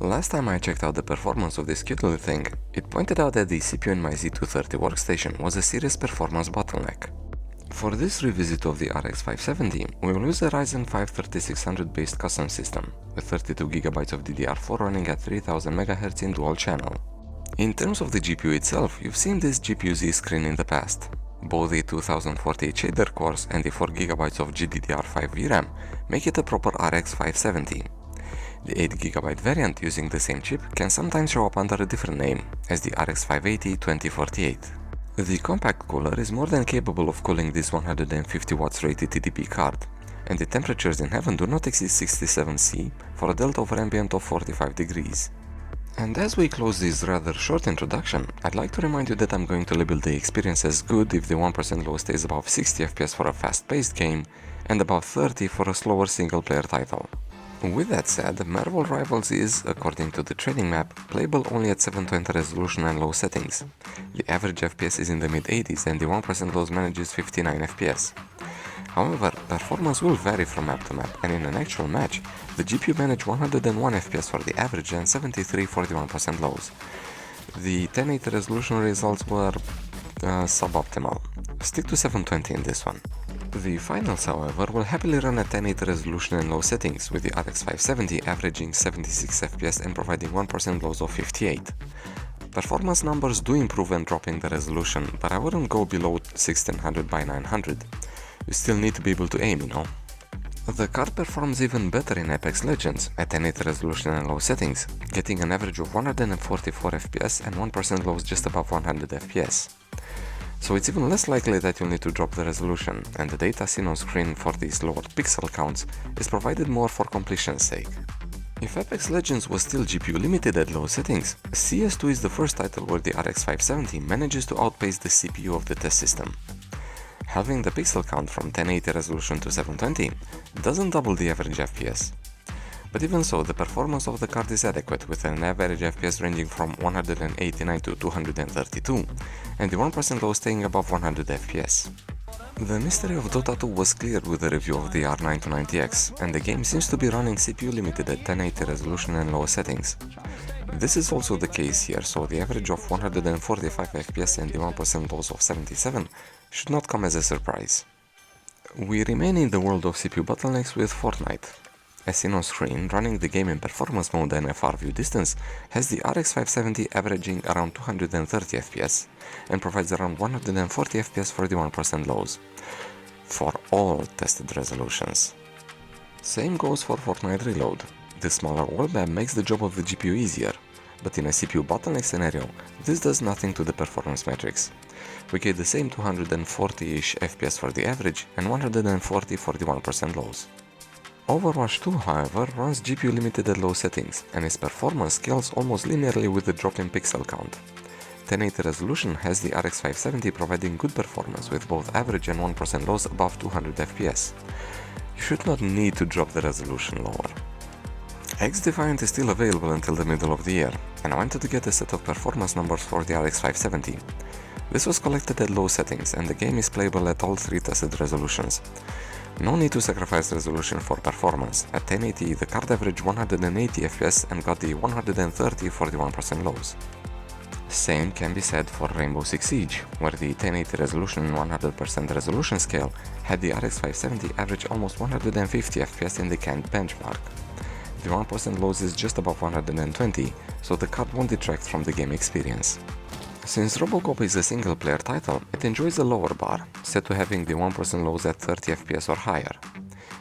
Last time I checked out the performance of this cute little thing, it pointed out that the CPU in my Z230 workstation was a serious performance bottleneck. For this revisit of the RX570, we will use a Ryzen 5 3600 based custom system, with 32GB of DDR4 running at 3000 MHz in dual channel. In terms of the GPU itself, you've seen this GPU-Z screen in the past. Both the 2048 shader cores and the 4GB of GDDR5 VRAM make it a proper RX570. The 8GB variant using the same chip can sometimes show up under a different name, as the RX580 2048. The compact cooler is more than capable of cooling this 150 watts rated TDP card, and the temperatures in heaven do not exceed 67 C for a delta over ambient of 45 degrees. And as we close this rather short introduction, I'd like to remind you that I'm going to label the experience as good if the 1% low stays above 60 FPS for a fast-paced game, and above 30 for a slower single-player title. With that said, Marvel Rivals is, according to the training map, playable only at 720 resolution and low settings. The average FPS is in the mid-80s and the 1% lows manages 59 FPS. However, performance will vary from map to map, and in an actual match, the GPU managed 101 FPS for the average and 73 41% lows. The 1080 resolution results were suboptimal. Stick to 720 in this one. The finals, however, will happily run at 1080 resolution and low settings, with the RX570 averaging 76 FPS and providing 1% lows of 58. Performance numbers do improve when dropping the resolution, but I wouldn't go below 1600 by 900. You still need to be able to aim, you know. The card performs even better in Apex Legends at 1080 resolution and low settings, getting an average of 144 FPS and 1% lows just above 100 FPS. So it's even less likely that you'll need to drop the resolution, and the data seen on screen for these lower pixel counts is provided more for completion's sake. If Apex Legends was still GPU limited at low settings, CS2 is the first title where the RX570 manages to outpace the CPU of the test system. Having the pixel count from 1080 resolution to 720 doesn't double the average FPS. But even so, the performance of the card is adequate, with an average FPS ranging from 189 to 232, and the 1% low staying above 100 FPS. The mystery of Dota 2 was cleared with the review of the R920X, and the game seems to be running CPU limited at 1080 resolution and low settings. This is also the case here, so the average of 145 FPS and the 1% lows of 77 should not come as a surprise. We remain in the world of CPU bottlenecks with Fortnite. As seen on screen, running the game in performance mode and FR view distance has the RX570 averaging around 230 FPS and provides around 140 FPS for the 1% lows, for all tested resolutions. Same goes for Fortnite Reload. The smaller world map makes the job of the GPU easier, but in a CPU bottleneck scenario, this does nothing to the performance metrics. We get the same 240-ish FPS for the average and 140 for the 1% lows. Overwatch 2, however, runs GPU limited at low settings, and its performance scales almost linearly with the drop in pixel count. 1080 resolution has the RX570 providing good performance with both average and 1% lows above 200 FPS. You should not need to drop the resolution lower. XDefiant is still available until the middle of the year, and I wanted to get a set of performance numbers for the RX570. This was collected at low settings, and the game is playable at all three tested resolutions. No need to sacrifice resolution for performance. At 1080, the card averaged 180 FPS and got the 130 for the 1% lows. Same can be said for Rainbow Six Siege, where the 1080 resolution and 100% resolution scale had the RX570 average almost 150 FPS in the canned benchmark. The 1% lows is just above 120, so the card won't detract from the game experience. Since Robocop is a single-player title, it enjoys a lower bar, set to having the 1% lows at 30 FPS or higher.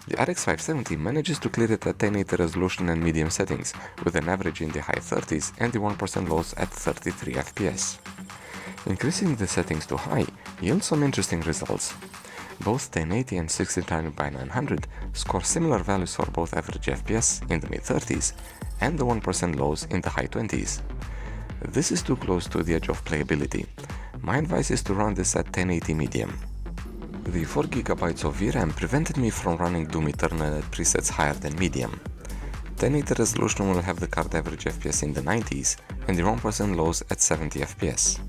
The RX570 manages to clear it at 1080 resolution and medium settings, with an average in the high 30s and the 1% lows at 33 FPS. Increasing the settings to high yields some interesting results. Both 1080 and 16x900 score similar values for both average FPS in the mid-30s and the 1% lows in the high 20s. This is too close to the edge of playability. My advice is to run this at 1080 medium. The 4GB of VRAM prevented me from running Doom Eternal at presets higher than medium. 1080 resolution will have the card average FPS in the 90s and the 1% lows at 70 FPS.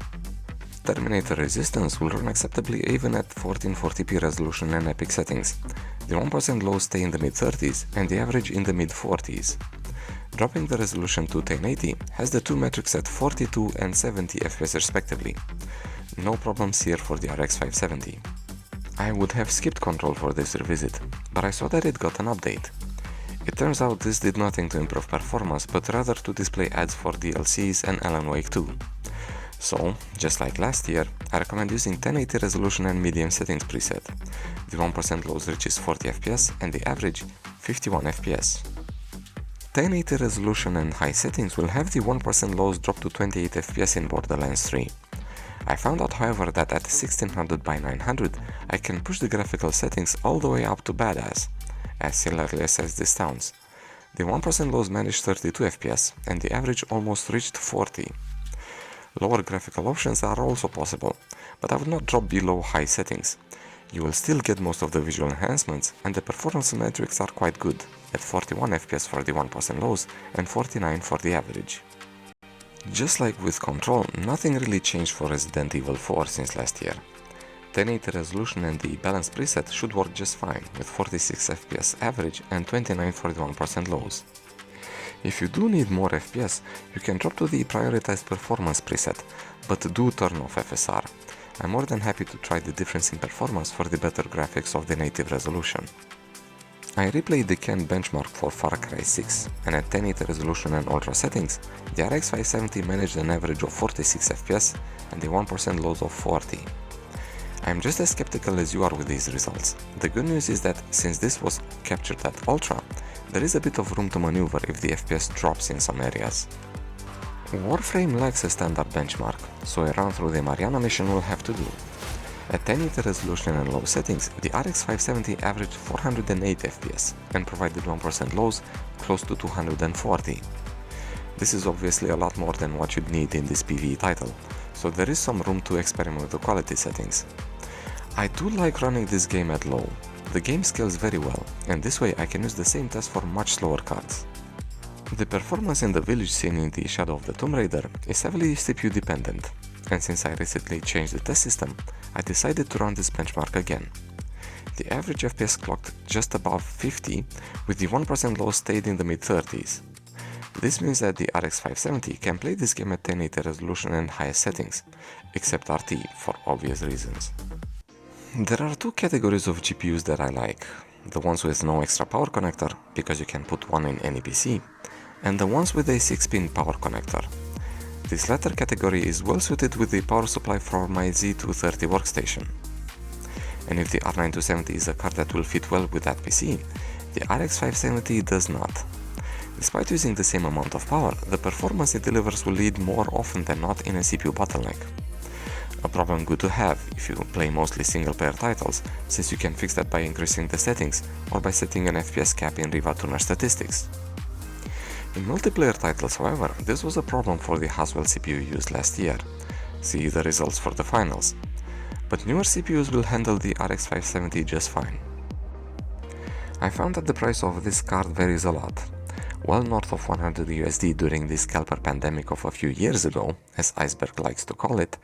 Terminator Resistance will run acceptably even at 1440p resolution and epic settings. The 1% lows stay in the mid-30s and the average in the mid-40s. Dropping the resolution to 1080 has the two metrics at 42 and 70 FPS respectively. No problems here for the RX570. I would have skipped control for this revisit, but I saw that it got an update. It turns out this did nothing to improve performance, but rather to display ads for DLCs and Alan Wake 2. So, just like last year, I recommend using 1080 resolution and medium settings preset. The 1% lows reaches 40 FPS and the average 51 FPS. 1080 resolution and high settings will have the 1% lows drop to 28 FPS in Borderlands 3. I found out however that at 1600 by 900 I can push the graphical settings all the way up to badass, as hilarious as this sounds. The 1% lows managed 32 FPS and the average almost reached 40. Lower graphical options are also possible, but I would not drop below high settings. You will still get most of the visual enhancements, and the performance metrics are quite good, at 41 FPS for the 1% lows and 49 for the average. Just like with Control, nothing really changed for Resident Evil 4 since last year. 1080 resolution and the balance preset should work just fine, with 46 FPS average and 29 for the 1% lows. If you do need more FPS, you can drop to the prioritized performance preset, but do turn off FSR. I'm more than happy to try the difference in performance for the better graphics of the native resolution. I replayed the canned benchmark for Far Cry 6, and at 1080 resolution and ultra settings, the RX570 managed an average of 46 FPS and the 1% lows of 40. I am just as skeptical as you are with these results. The good news is that since this was captured at ultra, there is a bit of room to maneuver if the FPS drops in some areas. Warframe lacks a standard benchmark, so a run through the Mariana mission will have to do. At 1080 resolution and low settings, the RX570 averaged 408 FPS and provided 1% lows close to 240. This is obviously a lot more than what you'd need in this PvE title, so there is some room to experiment with the quality settings. I do like running this game at low. The game scales very well, and this way I can use the same test for much slower cards. The performance in the village scene in the Shadow of the Tomb Raider is heavily CPU dependent, and since I recently changed the test system, I decided to run this benchmark again. The average FPS clocked just above 50, with the 1% low stayed in the mid-30s. This means that the RX570 can play this game at 1080 resolution and highest settings, except RT for obvious reasons. There are two categories of GPUs that I like, the ones with no extra power connector, because you can put one in any PC, and the ones with a 6-pin power connector. This latter category is well suited with the power supply for my Z230 workstation. And if the R9270 is a card that will fit well with that PC, the RX570 does not. Despite using the same amount of power, the performance it delivers will lead more often than not in a CPU bottleneck. A problem good to have if you play mostly single-player titles, since you can fix that by increasing the settings or by setting an FPS cap in Riva Tuner statistics. In multiplayer titles, however, this was a problem for the Haswell CPU used last year. See the results for the finals. But newer CPUs will handle the RX570 just fine. I found that the price of this card varies a lot. Well north of 100 USD during the scalper pandemic of a few years ago, as Iceberg likes to call it,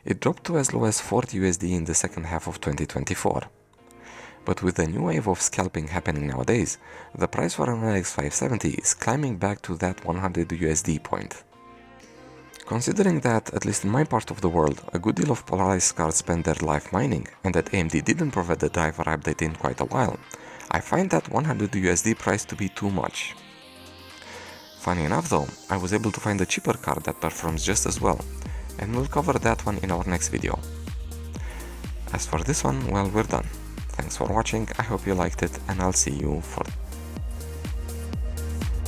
it dropped to as low as 40 USD in the second half of 2024. But with the new wave of scalping happening nowadays, the price for an RX570 is climbing back to that 100 USD point. Considering that, at least in my part of the world, a good deal of polarized cards spend their life mining, and that AMD didn't provide the driver update in quite a while, I find that 100 USD price to be too much. Funny enough though, I was able to find a cheaper card that performs just as well, and we'll cover that one in our next video. As for this one, well, we're done. Thanks for watching, I hope you liked it, and I'll see you for